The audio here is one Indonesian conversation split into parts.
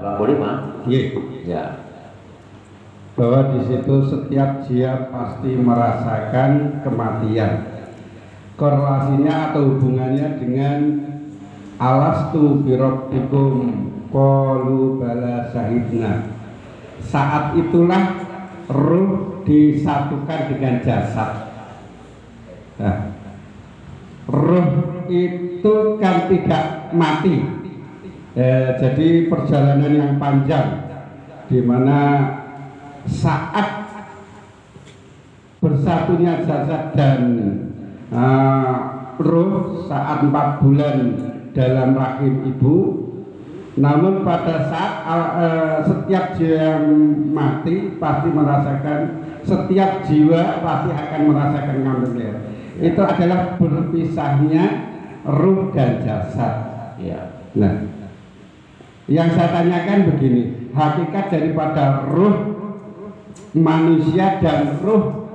25. Iya. Ya. Bahwa di situ setiap jiwa pasti merasakan kematian. Korelasinya atau hubungannya dengan alastu birabbikum qalu bala syahidna. Saat itulah ruh disatukan dengan jasad. Nah, ruh itu kan tidak mati. Jadi perjalanan yang panjang di mana saat bersatunya jasad dan ruh saat 4 bulan dalam rahim ibu. Namun pada saat setiap jiwa yang mati pasti merasakan, setiap jiwa pasti akan merasakan kematian. Itu adalah berpisahnya ruh dan jasad. Ya. Nah, yang saya tanyakan begini, hakikat daripada ruh manusia dan ruh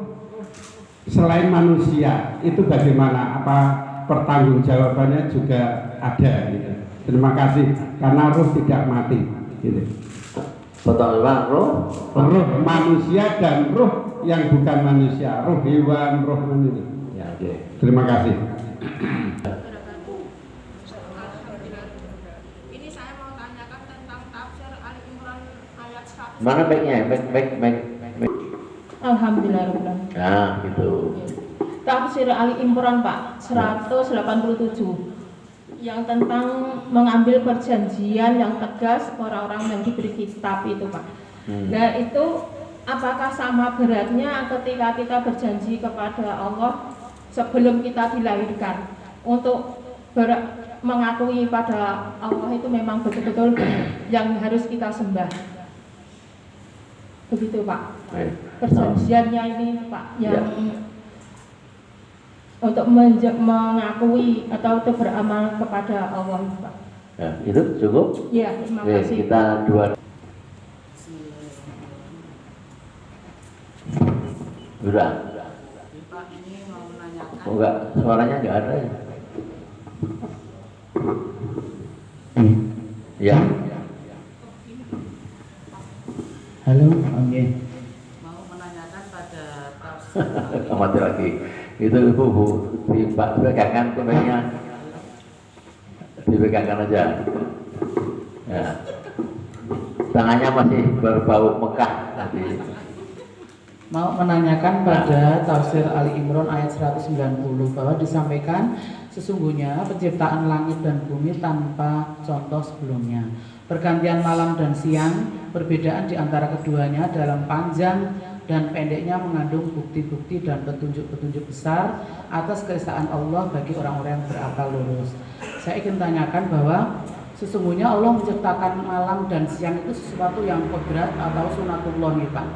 selain manusia itu bagaimana? Apa pertanggungjawabannya juga ada gitu. Terima kasih karena ruh tidak mati gitu. Pertama ruh Manusia dan ruh yang bukan manusia, ruh hewan, ruh manusia. Ya, oke. Terima kasih. Ini saya mau tanyakan tentang tafsir Ali Imran ayat 100. Mana baiknya? Baik. Alhamdulillah. Nah, gitu. Tafsir Ali Imran Pak 187 yang tentang mengambil perjanjian yang tegas orang-orang yang diberi kitab itu Pak. Nah itu apakah sama beratnya ketika kita berjanji kepada Allah sebelum kita dilahirkan untuk mengakui pada Allah itu memang betul-betul yang harus kita sembah. Begitu Pak. Perjanjiannya ini Pak yang untuk mengakui atau untuk beramal kepada Allah Pak. Ya, itu cukup? Ya, terima kasih. Kita dua. Sudah. Pak ini mau menanyakan. Oh, enggak, suaranya enggak ada ya? Ya. Halo, oke. Mau menanyakan pada tafsir. Mati lagi. Itu ibu dipegangkan kembalinya. Dipegangkan aja. Ya. Tangannya masih berbau Mekah tadi. Mau menanyakan pada tafsir Ali Imran ayat 190 bahwa disampaikan sesungguhnya penciptaan langit dan bumi tanpa contoh sebelumnya. Pergantian malam dan siang, perbedaan di antara keduanya dalam panjang dan pendeknya mengandung bukti-bukti dan petunjuk-petunjuk besar atas keesaan Allah bagi orang-orang yang berakal lurus. Saya ingin tanyakan bahwa sesungguhnya Allah menciptakan malam dan siang itu sesuatu yang kodrat atau sunatullah nih Pak.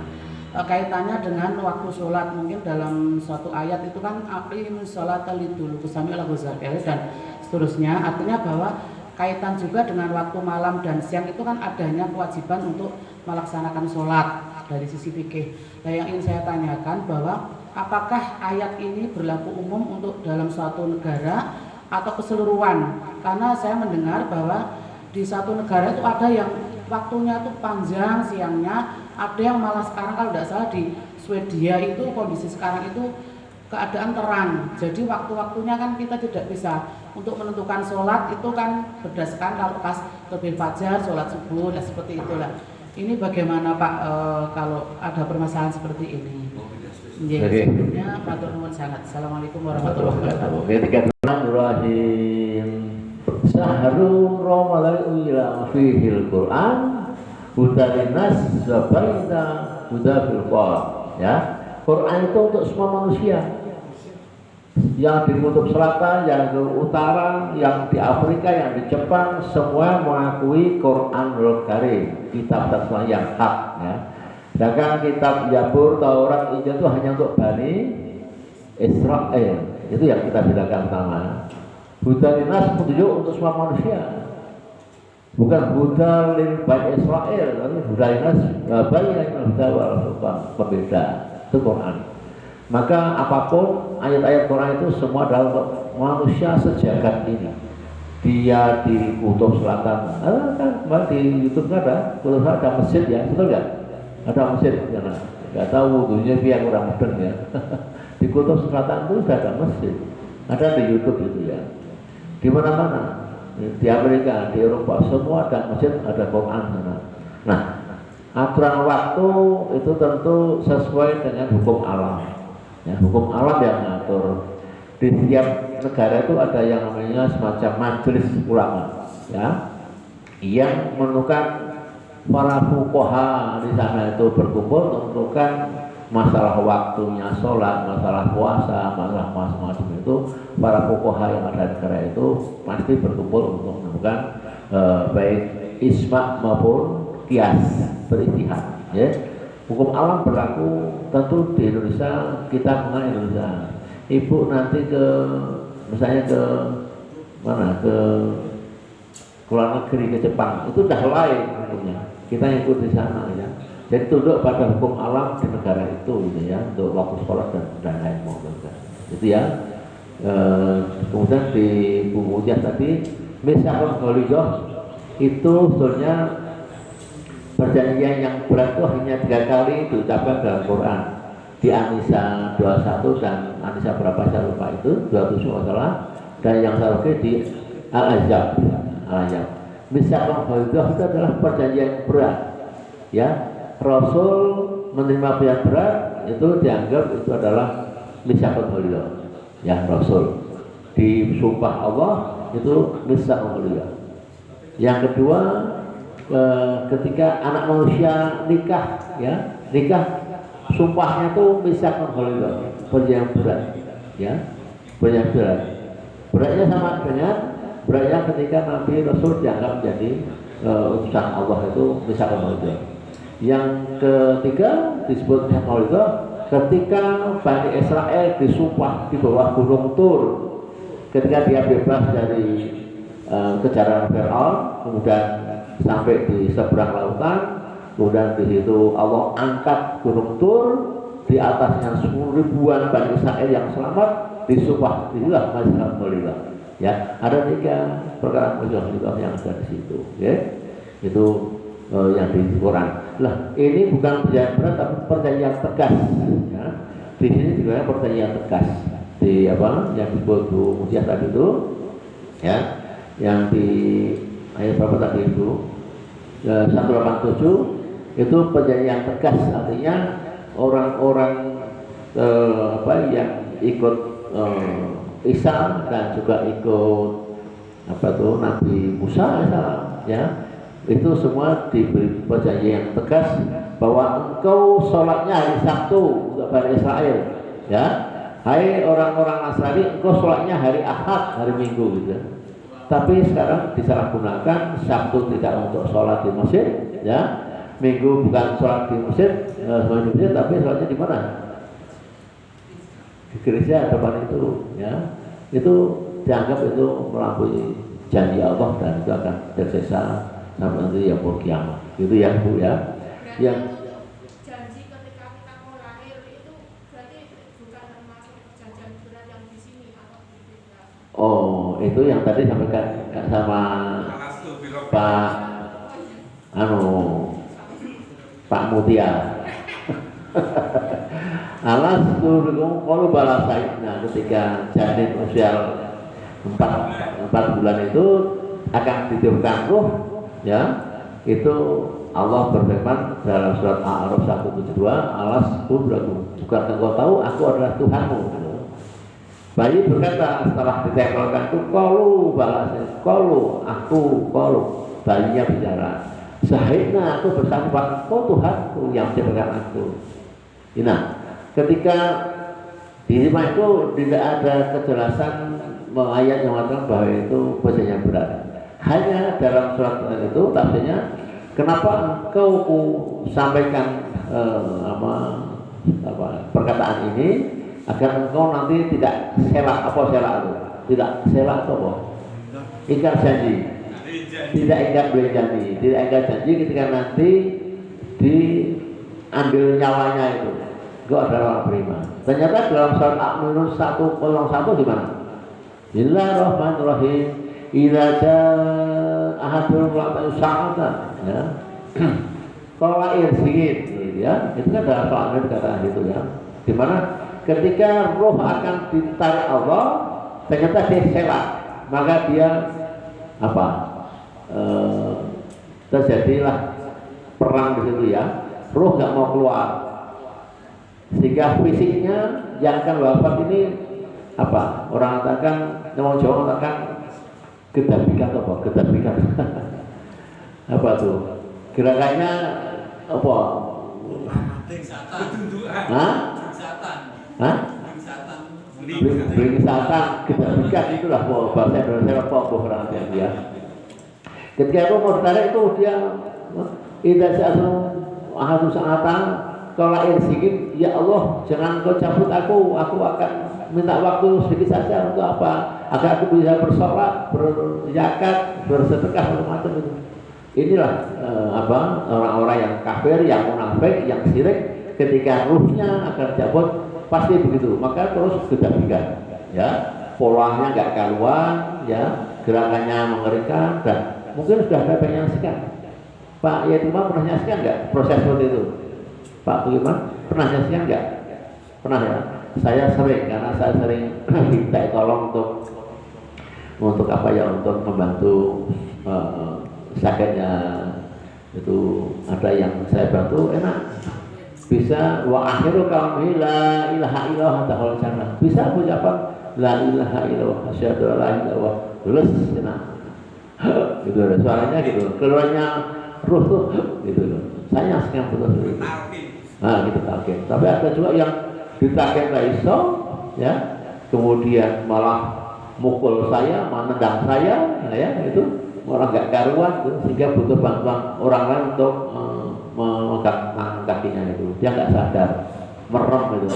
Kaitannya dengan waktu sholat, mungkin dalam suatu ayat itu kan aqimus sholata liduluki samil ghazali dan seterusnya, artinya bahwa kaitan juga dengan waktu malam dan siang itu kan adanya kewajiban untuk melaksanakan sholat dari sisi fikih. Nah yang ingin saya tanyakan bahwa apakah ayat ini berlaku umum untuk dalam suatu negara atau keseluruhan? Karena saya mendengar bahwa di satu negara itu ada yang waktunya itu panjang siangnya, ada yang malah sekarang kalau tidak salah di Swedia itu kondisi sekarang itu keadaan terang. Jadi waktu-waktunya kan kita tidak bisa untuk menentukan sholat itu kan berdasarkan kalau pas terbit fajar, sholat subuh dan seperti itulah. Ini bagaimana Pak kalau ada permasalahan seperti ini? Jadi, sebelumnya matur nuwun sangat. Assalamualaikum warahmatullahi wabarakatuh. Ketika Bismillahirrahmanirrahim. Sahru Ramadan ila fihil Quran hudalinas zabaina hudafil Quran. Ya, Quran itu untuk semua manusia. Yang di kutub selatan, yang di utara, yang di Afrika, yang di Jepang, semua mengakui Quranul Karim, kitab tersuci yang hak. Ya. Sedangkan kitab Zabur, Taurat, Injil itu hanya untuk Bani Israel. Itu yang kita bedakan pertama. Buddha dinas petunjuk untuk semua manusia. Bukan Buddha lil Bani Israel, tapi Buddha dinas bayi yang Buddha wal berbeda. Itu Quran. Maka apapun ayat-ayat Quran itu semua adalah untuk manusia sejagat ini. dia di kutub selatan, kan kemarin di YouTube kan ada kutub selatan ada masjid ya, betul nggak? Ada masjid karena nggak tahu wudhunya biar kurang mudeng ya. Di kutub selatan itu sudah ada masjid, ada di YouTube itu ya. Di mana-mana, di Amerika, di Eropa, semua ada masjid, ada Quran sana. Nah, aturan waktu itu tentu sesuai dengan hukum alam. Ya, hukum alam yang mengatur. Di setiap negara itu ada yang namanya semacam majelis ulama, ya, yang menentukan para fuqaha di sana itu berkumpul menentukan masalah waktunya sholat, masalah puasa, masalah macam-macam itu. Para fuqaha yang ada di negara itu pasti berkumpul untuk menentukan baik isma maupun kias, beristihad, ya. Hukum alam berlaku tentu di Indonesia, kita mengenal Indonesia. Ibu nanti ke misalnya ke mana, ke luar negeri, ke Jepang, itu dah lain hukumnya. Kita ikut di sana ya. Jadi tunduk pada hukum alam di negara itu gitu ya, untuk waktu sholat dan lain maupun itu ya. Kemudian di buku ujian tadi Misakon Goligoh itu sebetulnya perjanjian yang berat itu hanya 3 kali diucapkan dalam Quran, di An-Nisa 21 dan An-Nisa berapa saya lupa itu 27 masalah, dan yang saya lupa di Al-Ahzab. Misakon Goligoh itu adalah perjanjian yang berat ya. Rasul menerima yang berat itu dianggap itu adalah Misakon Goligoh ya. Rasul disumpah Allah itu Misakon Goligoh. Yang kedua, ketika anak manusia nikah ya, nikah sumpahnya tuh Misakon Goligoh, perjanjian berat ya, perjanjian berat. Beratnya sama dengan beratnya ketika Nabi Rasul dianggap menjadi utusan Allah, itu Misakon Goligoh. Yang ketiga disebut Misakon Goligoh ketika Bani Israel disumpah di bawah Gunung Tur, ketika dia bebas dari kejaran Fir'aun, kemudian sampai di seberang lautan, kemudian di situ Allah angkat Gunung Tur, di atasnya ribuan Bani Israel yang selamat, disumpah, inilah Misakon Goligoh ya. Ada 3 perkara Misakon Goligoh yang ada di situ ya. Itu yang di Quran. Lah ini bukan perjanjian berat tapi perjanjian tegas ya. Di sini juga perjanjian tegas di apa yang disebut Bu Mujiah tadi itu ya, yang di ayat berapa tadi itu 187 itu perjanjian tegas, artinya orang-orang yang ikut Isa dan juga ikut Nabi Musa ya, itu semua diberi perjanjian yang tegas bahwa engkau sholatnya hari Sabtu untuk Bani Israel ya. Hai orang-orang Nasrani, engkau sholatnya hari Ahad, hari Minggu gitu. Tapi sekarang disalahgunakan, Sabtu tidak untuk sholat di masjid ya, Minggu bukan sholat di masjid, tapi sholatnya di mana? Di gereja depan itu ya. Itu dianggap itu melampaui janji Allah dan itu akan tersiksa sampai nanti yang kiamat. Itu ya Bu ya. Yang janji ketika kita mau lahir itu berarti bukan termasuk perjanjian berat yang di sini atau tidak? Oh, itu yang tadi sampaikan sama Pak Mutia. Alas turun kalau balasai. Nah, ketika janin usia 4 bulan itu akan ditiupkan ruh ya. Itu Allah berfirman dalam surat Al-A'raf 172, alas turun, bukan engkau tahu aku adalah Tuhanmu. Bayi berkata setelah ditempelkan itu kalu balasnya, kalu aku kalu, bayinya bicara, sahidna aku bersama kau Tuhanku yang menciptakan aku. Nah, ketika di rumah itu tidak ada kejelasan ayat yang mengatakan bahwa itu perjanjian berat. Hanya dalam surat itu tafsirnya, kenapa engkau sampaikan perkataan ini agar engkau nanti tidak selak itu, tidak selak apa? Ingkar janji, tidak ingkar janji, tidak ingkar janji ketika nanti diambil nyawanya itu. Engkau adalah orang beriman. Ternyata dalam surat Al-Mu'minun 101 di mana? Bismillahirrahmanirrahim. idza jaa ahadun waqtu sa'atan ya. Kalau lahir sedikit gitu ya, itu kan dalam soal kata itu ya. Di mana ketika roh akan ditarik Allah, ternyata dia selak, maka dia apa? Terjadilah perang di situ ya. Roh nggak mau keluar, sehingga fisiknya yang akan wafat ini apa? Orang katakan, orang Jawa katakan kedapikan apa? Kedapikan apa tuh? Gerakannya apa? Hah? Beringsatan, kedapikan itulah bahasa Indonesia apa orang ya. Ketika itu mau ditarik itu dia idza sa'atu ahadu sa'atan kalau lahir sedikit, ya Allah jangan kau cabut aku akan minta waktu sedikit saja untuk apa? Agar aku bisa bersolat, berzakat, bersedekah macam-macam itu. Inilah orang-orang yang kafir, yang munafik, yang syirik, ketika ruhnya akan cabut pasti begitu. Maka terus kedapikan, ya polanya nggak karuan, ya gerakannya mengerikan dan mungkin sudah ada yang menyaksikan. Pak Yatimah pernah menyaksikan nggak proses seperti itu? Pak Buliman pernah menyaksikan nggak? Pernah ya. Saya sering karena saya sering minta tolong untuk apa ya, untuk membantu sakitnya itu ada yang saya bantu enak bisa wa akhiru kalami la ilaha illallah ta'ala jannah bisa ucapan la ilaha illallah asyhadu an la ilaha illallah lulus enak gitu ada suaranya gitu keluarnya ruh tuh gitu loh saya sekarang betul itu gitu talqin tapi ada juga yang ditalqin nggak iso ya kemudian malah mukul saya menendang saya ya itu orang nggak karuan tuh, sehingga butuh bantuan orang lain untuk mengangkat kakinya itu dia nggak sadar merem gitu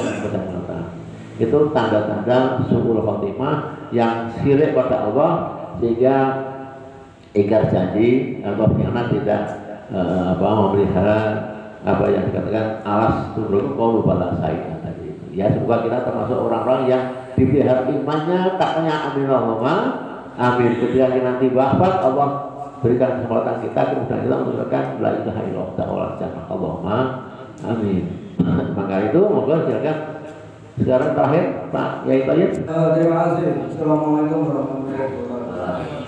itu tanda-tanda su'ul khotimah yang syirik pada Allah sehingga ingkar janji atau khianat tidak memelihara apa yang dikatakan alas turun qaulu pada saya tadi ya semoga kita termasuk orang-orang yang dipelihara imannya taknya aminallah amin. Ketika nanti wafat Allah berikan kesempatan kita kemudian kita mengucapkan la ilaha illallah ta'ala jannah Allahumma amin. Maka itu moga silakan sekarang terakhir Pak Yai Tayyib. Terima kasih. Assalamualaikum warahmatullahi wabarakatuh.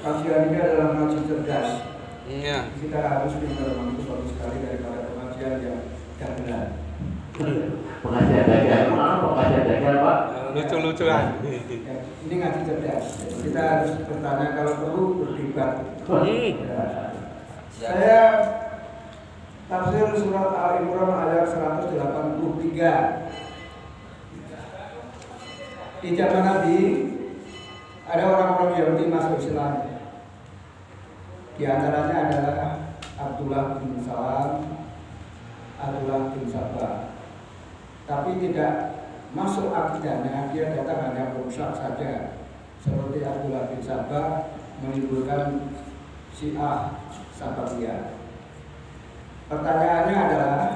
Kajian ini adalah kaji cerdas. Iya. Kita harus pintar itu bagus sekali daripada pengajian yang tidak benar. Pengajian dagang, pengajian dagang Pak. Lucu-lucuan. Ini ngaji cerdas. Kita harus bertanya kalau perlu berdebat. Ya. Saya tafsir surat Al-Imran ayat 183. Di zaman Nabi ada orang-orang Yahudi masuk Islam. Di antaranya adalah Abdullah bin Salam, Abdullah bin Sabah. Tapi tidak masuk akidahnya, dia datang hanya merusak saja. Seperti Abdullah bin Sabah menimbulkan Syiah Sababiyah. Pertanyaannya adalah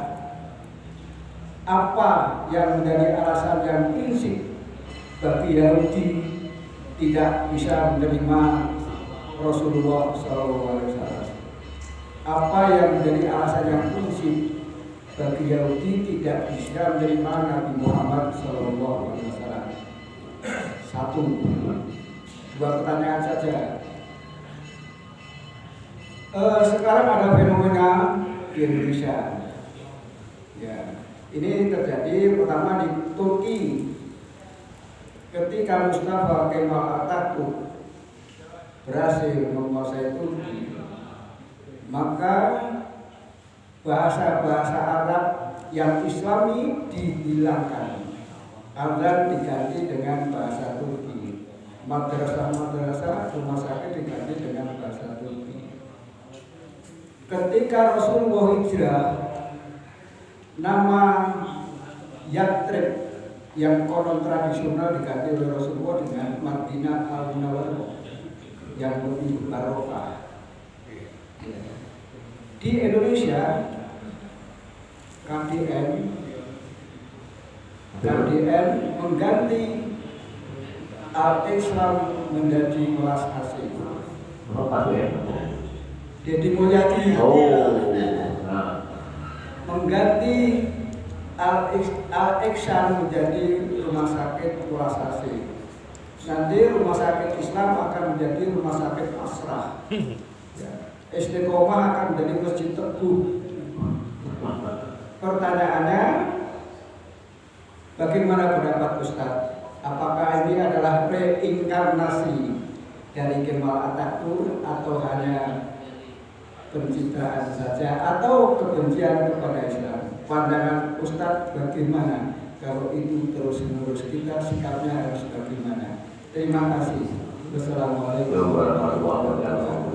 apa yang menjadi alasan yang prinsip bagi Yahudi tidak bisa menerima Rasulullah SAW? Apa yang menjadi alasan yang prinsip bagi Yahudi tidak bisa menerima Nabi Muhammad SAW? Satu, dua pertanyaan saja. Sekarang ada fenomena di Indonesia. Ya, ini terjadi pertama di Turki. Ketika Mustafa Kemal Atatürk berhasil menguasai Turki, maka bahasa-bahasa Arab yang Islami dihilangkan, azan diganti dengan bahasa Turki, madrasah-madrasah rumah sakit diganti dengan bahasa Turki. Ketika Rasulullah hijrah, nama Yathrib yang konon tradisional diganti oleh Rasulullah dengan Madinah Al-Munawwarah yang lebih barokah. Di Indonesia KDN mengganti Al-Islam menjadi kelas AC. Oh, KBM. Deddy Mulyadi mengganti Al-Ihsan menjadi rumah sakit kelas AC. Nanti rumah sakit Islam akan menjadi rumah sakit Asrah. Ya. Istiqomah akan menjadi Masjid Teguh. Pertanyaannya, bagaimana pendapat Ustadz? Apakah ini adalah reinkarnasi dari Kemal Atatürk atau hanya pencitraan saja atau kebencian kepada Islam? Pandangan Ustadz bagaimana? Kalau itu terus menerus kita sikapnya harus bagaimana? Terima kasih. Wassalamualaikum warahmatullahi wabarakatuh.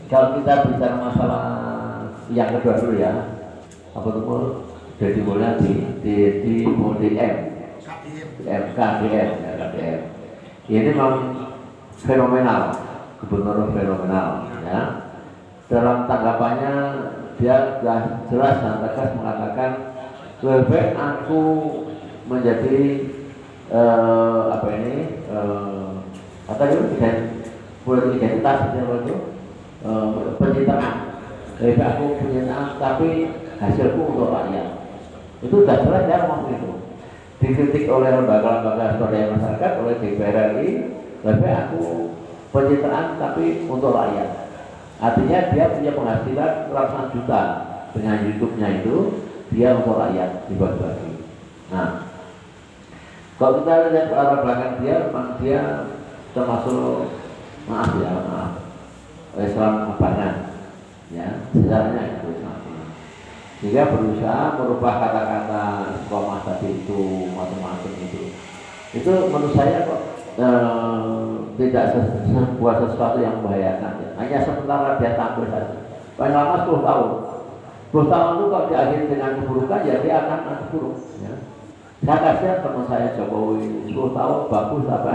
Kalau kita bicara masalah yang kedua dulu ya, apa itu Deddy Mulyadi di KDM, KDM. Ini memang fenomenal, gubernur fenomenal ya. Dalam tanggapannya dia sudah jelas dan tegas mengatakan lebih baik aku menjadi politik identitas itu pencitraan. Lebih baik aku pencitraan tapi hasilku untuk rakyat. Itu sudah jelas dia ngomong itu. Dikritik oleh lembaga-lembaga swadaya masyarakat, oleh DPR RI, lebih baik aku pencitraan tapi untuk rakyat. Artinya dia punya penghasilan ratusan juta dengan YouTube-nya itu, dia untuk rakyat dibagi-bagi. Nah, kalau kita lihat ke arah belakang dia, memang dia termasuk Islam abangan, ya sejarahnya itu Islam. Sehingga berusaha merubah kata-kata istiqomah tadi itu macam-macam itu. Itu menurut saya kok tidak sebuah sesuatu yang membahayakan ya. Hanya sementara dia tampil saja. Paling lama 10 tahun. 10 tahun itu kalau diakhiri dengan keburukan ya dia akan buruk ya. Saya kasihan teman saya Jokowi 10 tahun bagus tapi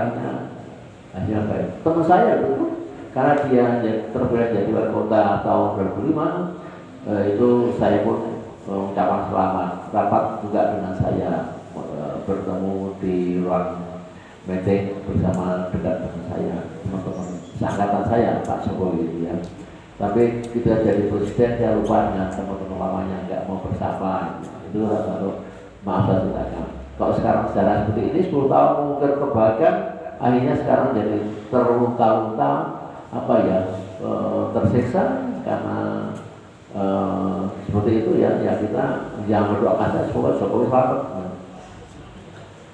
akhirnya baik. Teman saya itu karena dia terpilih jadi wali kota tahun 2005 itu saya pun mengucapkan selamat. Rapat juga dengan saya bertemu di ruang meeting bersama dekat dengan saya, teman-teman seangkatan saya Pak Jokowi ya. Tapi kita jadi presiden saya lupa dengan teman-teman lamanya nggak mau bersama. Itu kalau maaf saya tidak. Kalau sekarang sejarah seperti ini 10 tahun mungkin kebahagiaan, akhirnya sekarang jadi terlunta-lunta tersiksa karena seperti itu ya kita yang berdoakan saja semoga Jokowi selamat.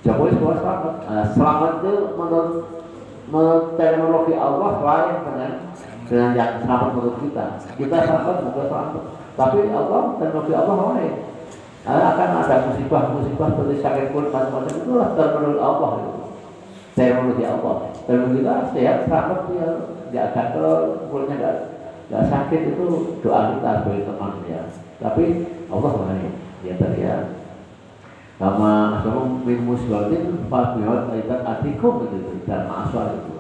Jokowi selamat. Selamat itu menurut teknologi Allah lain dengan yang selamat menurut kita. Kita selamat juga selamat. Tapi Allah teknologi Allah lain. Akan ada musibah seperti sakit kulit macam-macam itulah teknologi Allah itu. Teknologi Allah. Teknologi kita sehat selamat dia nggak gatel kulitnya nggak sakit itu doa kita sebagai teman ya. Tapi Allah lain. Ya tadi ya. Sama asal min musbatin fa'bihat aitat atikum itu dan asal itu.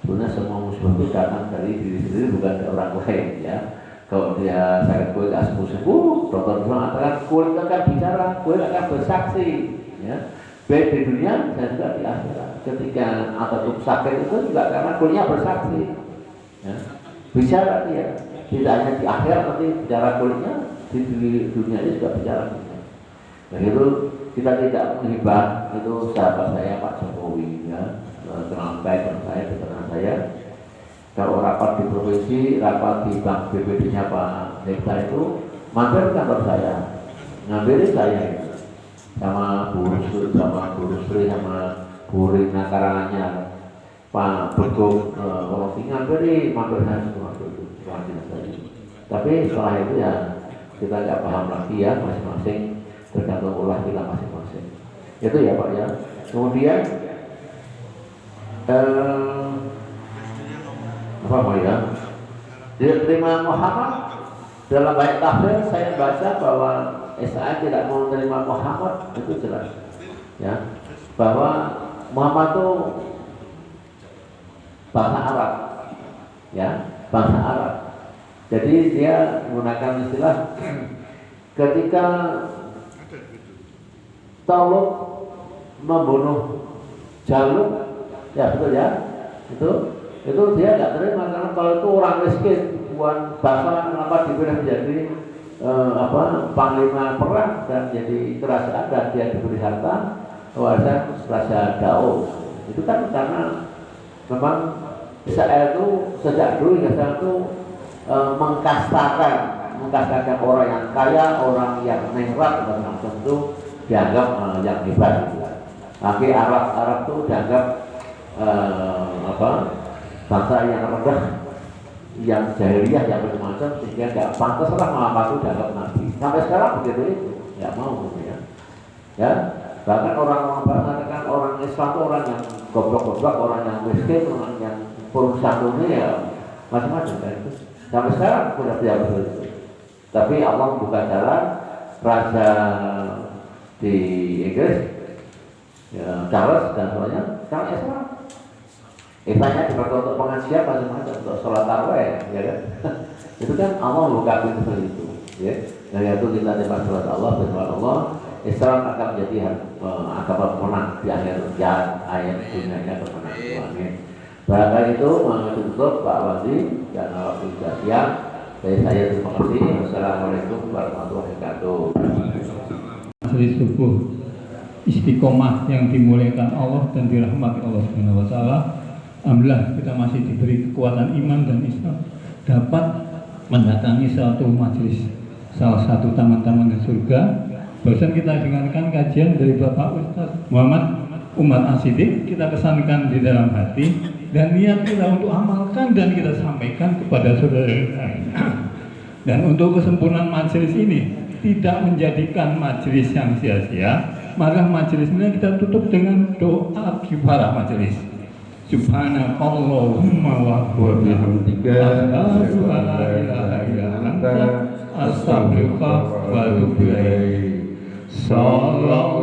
Sebenarnya semua musibah itu datang dari diri sendiri bukan dari orang lain ya. Kalau dia sakit kulit nggak sembuh, dokter mengatakan kulit akan bicara, kulit akan bersaksi ya. Baik di dunia dan juga di akhirat. Ketika atau sakit itu juga karena kulitnya bersaksi ya. Bicara dia, tidak hanya di akhirat tapi bicara kulitnya, di dunia ini juga bicara. Nah itu kita tidak menghibah itu sahabat saya Pak Jokowi ya, kenal baik dengan saya, dengan saya. Kalau rapat di provinsi, rapat di bank BPD-nya Pak Nektar itu mampir kantor saya, ngambilin saya sama Bu Sri sama Bu Rina Karanganyar, Pak Begum, ngambilin mampir saya semua itu. Tapi setelah itu ya kita nggak paham lagi ya masing-masing tergantung olah kita masing-masing. Itu ya Pak ya. Kemudian diterima Muhammad dalam banyak tafsir saya baca bahwa Israel tidak mau menerima Muhammad itu jelas ya, bahwa Muhammad itu bangsa Arab ya, bangsa Arab. Jadi dia menggunakan istilah ketika Talut membunuh Jalut ya, betul ya, itu dia nggak terima karena kalau itu orang miskin bukan bangsa kenapa dipilih menjadi panglima perang dan jadi kerajaan dan dia diberi harta warisan Raja Daud. Itu kan karena memang Israel itu sejak dulu Israel itu mengkastakan orang yang kaya, orang yang nengrat dan macam itu dianggap yang hebat. Akhirnya Arab itu dianggap bangsa yang rendah, yang jahiliyah, yang macam-macam, sehingga nggak pantas lah Muhammad itu dianggap nabi. Sampai sekarang begitu itu, nggak mau gitu ya. Ya, bahkan orang-orang mengatakan orang Islam itu orang yang goblok-goblok, orang yang miskin, orang yang purun santuni ya macam-macam kan itu. Sampai sekarang sudah tidak begitu. Tapi Allah membuka jalan, raja di Inggris, ya, Charles dan semuanya, sekarang Islam. Tanya dipakai untuk pengajian macam-macam, untuk sholat tarawih, ya kan? Itu kan Allah membuka pintu seperti itu, ya. Dan itu kita terima sholat Allah, berdoa Allah, Islam akan menjadi agama pemenang di akhir ayat dunianya pemenang. Amin. Barangkali itu menutup Pak Wali dan waktu sudah siang. Dari saya terima kasih. Wassalamualaikum warahmatullahi wabarakatuh. Majelis subuh istiqomah yang dimuliakan Allah dan dirahmati Allah Subhanahu wa taala. Alhamdulillah kita masih diberi kekuatan iman dan Islam dapat mendatangi suatu majelis salah satu taman-taman surga. Barusan kita dengarkan kajian dari Bapak Ustaz Muhammad Umar As-Siddiq, kita kesankan di dalam hati dan niat kita untuk amalkan dan kita sampaikan kepada saudara lain. Dan untuk kesempurnaan majelis ini tidak menjadikan majelis yang sia-sia, maka majelis ini kita tutup dengan doa kifarah majelis. Subhanakallahumma wa bihamdika asyhadu an la ilaha illa anta astaghfiruka wa atubu ilaik. Sallallahu